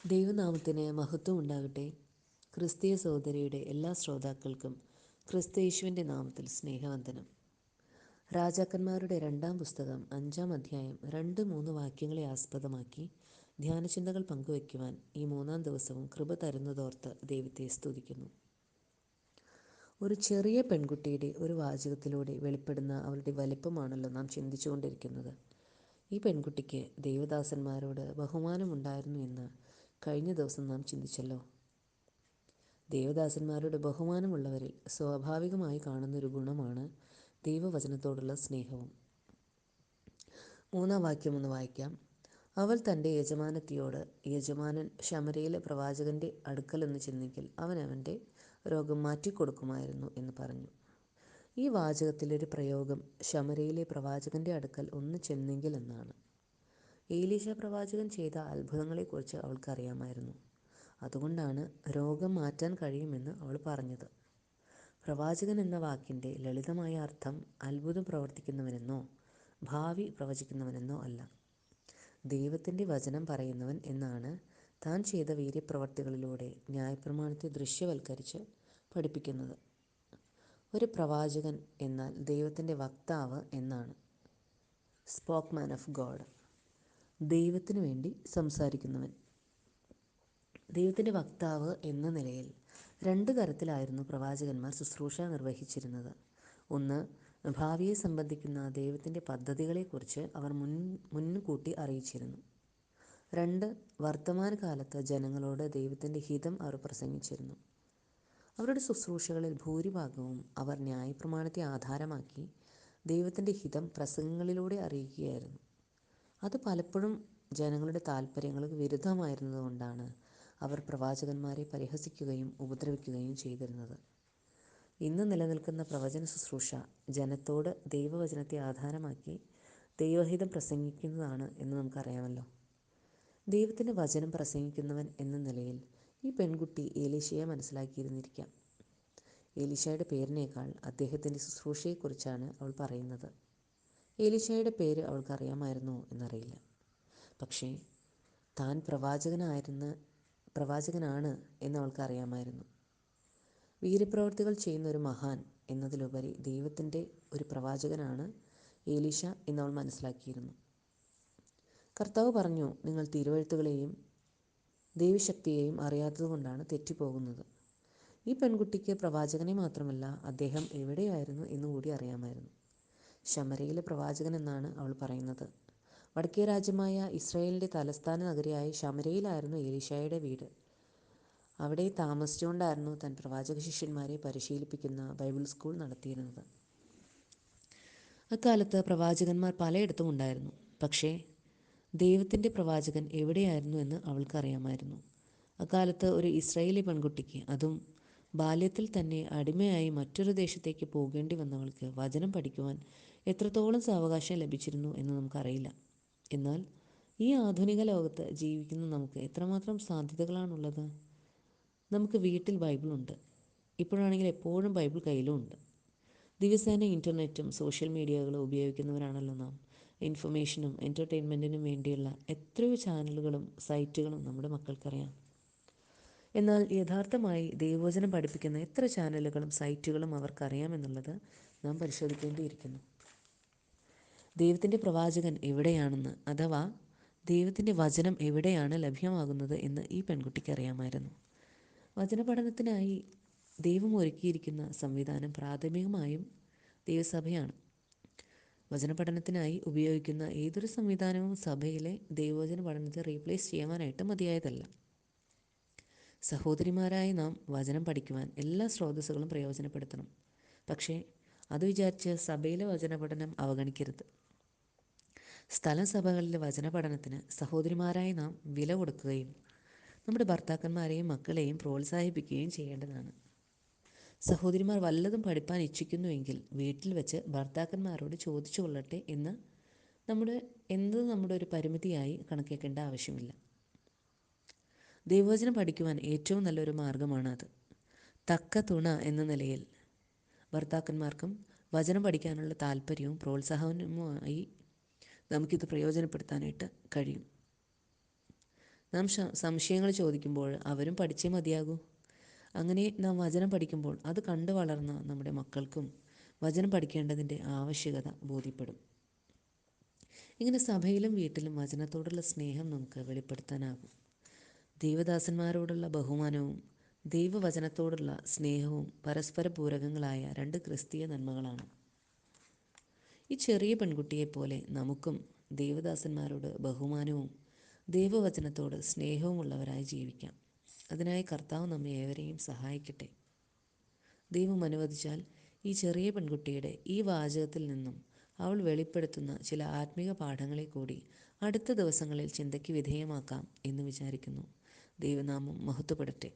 ദൈവനാമത്തിന് മഹത്വം ഉണ്ടാകട്ടെ. ക്രിസ്തീയ സഹോദരിയുടെ എല്ലാ ശ്രോതാക്കൾക്കും ക്രിസ്തയേശുവിൻ്റെ നാമത്തിൽ സ്നേഹവന്ദനം. രാജാക്കന്മാരുടെ 2-ാം പുസ്തകം 5-ാം അധ്യായം 2-3 വാക്യങ്ങളെ ആസ്പദമാക്കി ധ്യാനചിന്തകൾ പങ്കുവയ്ക്കുവാൻ ഈ 3-ാം ദിവസവും കൃപ തരുന്നതോർത്ത് ദൈവത്തെ സ്തുതിക്കുന്നു. ഒരു ചെറിയ പെൺകുട്ടിയുടെ ഒരു വാചകത്തിലൂടെ വെളിപ്പെടുന്ന അവളുടെ വലിപ്പമാണല്ലോ നാം ചിന്തിച്ചുകൊണ്ടിരിക്കുന്നത്. ഈ പെൺകുട്ടിക്ക് ദൈവദാസന്മാരോട് ബഹുമാനമുണ്ടായിരുന്നു എന്ന് കഴിഞ്ഞ ദിവസം നാം ചിന്തിച്ചല്ലോ. ദൈവദാസന്മാരോട് ബഹുമാനമുള്ളവരിൽ സ്വാഭാവികമായി കാണുന്നൊരു ഗുണമാണ് ദൈവവചനത്തോടുള്ള സ്നേഹവും. 3-ാം വാക്യം ഒന്ന് വായിക്കാം. അവൾ തൻ്റെ യജമാനത്തിയോട്, യജമാനൻ ശമര്യയിലെ പ്രവാചകൻ്റെ അടുക്കലൊന്ന് ചെന്നെങ്കിൽ അവൻ അവൻ്റെ രോഗം മാറ്റിക്കൊടുക്കുമായിരുന്നു എന്ന് പറഞ്ഞു. ഈ വാചകത്തിലൊരു പ്രയോഗം ശമര്യയിലെ പ്രവാചകൻ്റെ അടുക്കൽ ഒന്ന് ചെന്നെങ്കിൽ എന്നാണ്. ഏലീശ പ്രവാചകൻ ചെയ്ത അത്ഭുതങ്ങളെക്കുറിച്ച് അവൾക്കറിയാമായിരുന്നു. അതുകൊണ്ടാണ് രോഗം മാറ്റാൻ കഴിയുമെന്ന് അവൾ പറഞ്ഞത്. പ്രവാചകൻ എന്ന വാക്കിൻ്റെ ലളിതമായ അർത്ഥം അത്ഭുതം പ്രവർത്തിക്കുന്നവനെന്നോ ഭാവി പ്രവചിക്കുന്നവനെന്നോ അല്ല. ദൈവത്തിൻ്റെ വചനം പറയുന്നവൻ എന്നാണ് താൻ ചെയ്ത വീര്യപ്രവർത്തികളിലൂടെ ന്യായപ്രമാണത്തെ ദൃശ്യവൽക്കരിച്ച് പഠിപ്പിക്കുന്നത്. ഒരു പ്രവാചകൻ എന്നാൽ ദൈവത്തിൻ്റെ വക്താവ് എന്നാണ്. സ്പോക്ക്മാൻ ഓഫ് ഗോഡ്, ദൈവത്തിനു വേണ്ടി സംസാരിക്കുന്നവൻ. ദൈവത്തിൻ്റെ വക്താവ് എന്ന നിലയിൽ 2 തരത്തിലായിരുന്നു പ്രവാചകന്മാർ ശുശ്രൂഷ നിർവഹിച്ചിരുന്നത്. ഒന്ന്, ഭാവിയെ സംബന്ധിക്കുന്ന ദൈവത്തിൻ്റെ പദ്ധതികളെക്കുറിച്ച് അവർ മുൻകൂട്ടി അറിയിച്ചിരുന്നു. 2, വർത്തമാനകാലത്ത് ജനങ്ങളോട് ദൈവത്തിൻ്റെ ഹിതം അവർ പ്രസംഗിച്ചിരുന്നു. അവരുടെ ശുശ്രൂഷകളിൽ ഭൂരിഭാഗവും അവർ ന്യായപ്രമാണത്തെ ആധാരമാക്കി ദൈവത്തിൻ്റെ ഹിതം പ്രസംഗങ്ങളിലൂടെ അറിയിക്കുകയായിരുന്നു. അത് പലപ്പോഴും ജനങ്ങളുടെ താൽപ്പര്യങ്ങൾക്ക് വിരുദ്ധമായിരുന്നതുകൊണ്ടാണ് അവർ പ്രവാചകന്മാരെ പരിഹസിക്കുകയും ഉപദ്രവിക്കുകയും ചെയ്തിരുന്നത്. ഇന്ന് നിലനിൽക്കുന്ന പ്രവചന ശുശ്രൂഷ ജനത്തോട് ദൈവവചനത്തെ ആധാരമാക്കി ദൈവഹിതം പ്രസംഗിക്കുന്നതാണ് എന്ന് നമുക്കറിയാമല്ലോ. ദൈവത്തിൻ്റെ വചനം പ്രസംഗിക്കുന്നവൻ എന്ന നിലയിൽ ഈ പെൺകുട്ടി ഏലീശയെ മനസ്സിലാക്കിയിരുന്നിരിക്കാം. ഏലീശയുടെ പേരിനേക്കാൾ അദ്ദേഹത്തിൻ്റെ ശുശ്രൂഷയെക്കുറിച്ചാണ് അവൾ പറയുന്നത്. ഏലീശയുടെ പേര് അവൾക്കറിയാമായിരുന്നോ എന്നറിയില്ല. പക്ഷേ താൻ പ്രവാചകനാണ് എന്നവൾക്കറിയാമായിരുന്നു. വീര്യപ്രവൃത്തികൾ ചെയ്യുന്ന ഒരു മഹാൻ എന്നതിലുപരി ദൈവത്തിൻ്റെ ഒരു പ്രവാചകനാണ് ഏലീശ എന്നവൾ മനസ്സിലാക്കിയിരുന്നു. കർത്താവ് പറഞ്ഞു, നിങ്ങൾ തിരുവെഴുത്തുകളെയും ദൈവശക്തിയെയും അറിയാത്തതുകൊണ്ടാണ് തെറ്റിപ്പോകുന്നത്. ഈ പെൺകുട്ടിക്ക് പ്രവാചകനെ മാത്രമല്ല അദ്ദേഹം എവിടെയായിരുന്നു എന്നുകൂടി അറിയാമായിരുന്നു. ശമര്യയിലെ പ്രവാചകൻ എന്നാണ് അവൾ പറയുന്നത്. വടക്കേ രാജ്യമായ ഇസ്രായേലിൻ്റെ തലസ്ഥാന നഗരിയായ ശമര്യയിലായിരുന്നു ഏലീശയുടെ വീട്. അവിടെ താമസിച്ചുകൊണ്ടായിരുന്നു താൻ പ്രവാചക ശിഷ്യന്മാരെ പരിശീലിപ്പിക്കുന്ന ബൈബിൾ സ്കൂൾ നടത്തിയിരുന്നത്. അക്കാലത്ത് പ്രവാചകന്മാർ പലയിടത്തും ഉണ്ടായിരുന്നു. പക്ഷേ ദൈവത്തിൻ്റെ പ്രവാചകൻ എവിടെയായിരുന്നു എന്ന് അവൾക്കറിയാമായിരുന്നു. അക്കാലത്ത് ഒരു ഇസ്രായേലി പെൺകുട്ടിക്ക്, അതും ബാല്യത്തിൽ തന്നെ അടിമയായി മറ്റൊരു ദേശത്തേക്ക് പോകേണ്ടി വന്നവൾക്ക് വചനം പഠിക്കുവാൻ എത്രത്തോളം സാവകാശം ലഭിച്ചിരുന്നു എന്ന് നമുക്കറിയില്ല. എന്നാൽ ഈ ആധുനിക ലോകത്ത് ജീവിക്കുന്ന നമുക്ക് എത്രമാത്രം സാധ്യതകളാണുള്ളത്. നമുക്ക് വീട്ടിൽ ബൈബിളുണ്ട്. ഇപ്പോഴാണെങ്കിൽ എപ്പോഴും ബൈബിൾ കയ്യിലുമുണ്ട്. ദിവസേന ഇൻ്റർനെറ്റും സോഷ്യൽ മീഡിയകളും ഉപയോഗിക്കുന്നവരാണല്ലോ നാം. ഇൻഫർമേഷനും എൻ്റർടൈൻമെൻറ്റിനും വേണ്ടിയുള്ള എത്രയോ ചാനലുകളും സൈറ്റുകളും നമ്മുടെ മക്കൾക്കറിയാം. എന്നാൽ യഥാർത്ഥമായി ദൈവവചനം പഠിപ്പിക്കുന്ന എത്ര ചാനലുകളും സൈറ്റുകളും അവർക്കറിയാമെന്നുള്ളത് നാം പരിശോധിക്കേണ്ടിയിരിക്കുന്നു. ദൈവത്തിൻ്റെ പ്രവാചകൻ എവിടെയാണെന്ന്, അഥവാ ദൈവത്തിൻ്റെ വചനം എവിടെയാണ് ലഭ്യമാകുന്നത് എന്ന് ഈ പെൺകുട്ടിക്ക് അറിയാമായിരുന്നു. വചനപഠനത്തിനായി ദൈവം ഒരുക്കിയിരിക്കുന്ന സംവിധാനം പ്രാഥമികമായും ദൈവസഭയാണ്. വചനപഠനത്തിനായി ഉപയോഗിക്കുന്ന ഏതൊരു സംവിധാനവും സഭയിലെ ദൈവവചന പഠനത്തെ റീപ്ലേസ് ചെയ്യുവാനായിട്ട് മതിയായതല്ല. സഹോദരിമാരായ നാം വചനം പഠിക്കുവാൻ എല്ലാ സ്രോതസ്സുകളും പ്രയോജനപ്പെടുത്തണം. പക്ഷേ അത് വിചാരിച്ച് സഭയിലെ വചനപഠനം അവഗണിക്കരുത്. സ്ഥലം സഭകളിലെ വചനപഠനത്തിന് സഹോദരിമാരായ നാം വില കൊടുക്കുകയും നമ്മുടെ ഭർത്താക്കന്മാരെയും മക്കളെയും പ്രോത്സാഹിപ്പിക്കുകയും ചെയ്യേണ്ടതാണ്. സഹോദരിമാർ വല്ലതും പഠിപ്പാൻ ഇച്ഛിക്കുന്നുവെങ്കിൽ വീട്ടിൽ വെച്ച് ഭർത്താക്കന്മാരോട് ചോദിച്ചു കൊള്ളട്ടെ എന്ന് നമ്മുടെ ഒരു പരിമിതിയായി കണക്കേക്കേണ്ട ആവശ്യമില്ല. ദൈവവചനം പഠിക്കുവാൻ ഏറ്റവും നല്ലൊരു മാർഗമാണ് അത്. തക്ക തുണ എന്ന നിലയിൽ ഭർത്താക്കന്മാർക്കും വചനം പഠിക്കാനുള്ള താല്പര്യവും പ്രോത്സാഹനവുമായി നമുക്കിത് പ്രയോജനപ്പെടുത്താനായിട്ട് കഴിയും. നാം സംശയങ്ങൾ ചോദിക്കുമ്പോൾ അവരും പഠിച്ചേ മതിയാകൂ. അങ്ങനെ നാം വചനം പഠിക്കുമ്പോൾ അത് കണ്ടു വളർന്ന നമ്മുടെ മക്കൾക്കും വചനം പഠിക്കേണ്ടതിൻ്റെ ആവശ്യകത ബോധ്യപ്പെടും. ഇങ്ങനെ സഭയിലും വീട്ടിലും വചനത്തോടുള്ള സ്നേഹം നമുക്ക് വെളിപ്പെടുത്താനാകും. ദൈവദാസന്മാരോടുള്ള ബഹുമാനവും ദൈവവചനത്തോടുള്ള സ്നേഹവും പരസ്പര പൂരകങ്ങളായ രണ്ട് ക്രിസ്തീയ നന്മകളാണ്. ഈ ചെറിയ പെൺകുട്ടിയെപ്പോലെ നമുക്കും ദൈവദാസന്മാരോട് ബഹുമാനവും ദൈവവചനത്തോട് സ്നേഹവുമുള്ളവരായി ജീവിക്കാം. അതിനായി കർത്താവ് നമ്മെ ഏവരെയും സഹായിക്കട്ടെ. ദൈവം അനുവദിച്ചാൽ ഈ ചെറിയ പെൺകുട്ടിയുടെ ഈ വാചകത്തിൽ നിന്നും അവൾ വെളിപ്പെടുത്തുന്ന ചില ആത്മീക പാഠങ്ങളെ കൂടി അടുത്ത ദിവസങ്ങളിൽ ചിന്തയ്ക്ക് വിധേയമാക്കാം എന്ന് വിചാരിക്കുന്നു. ദൈവനാമം മഹത്വപ്പെടട്ടെ.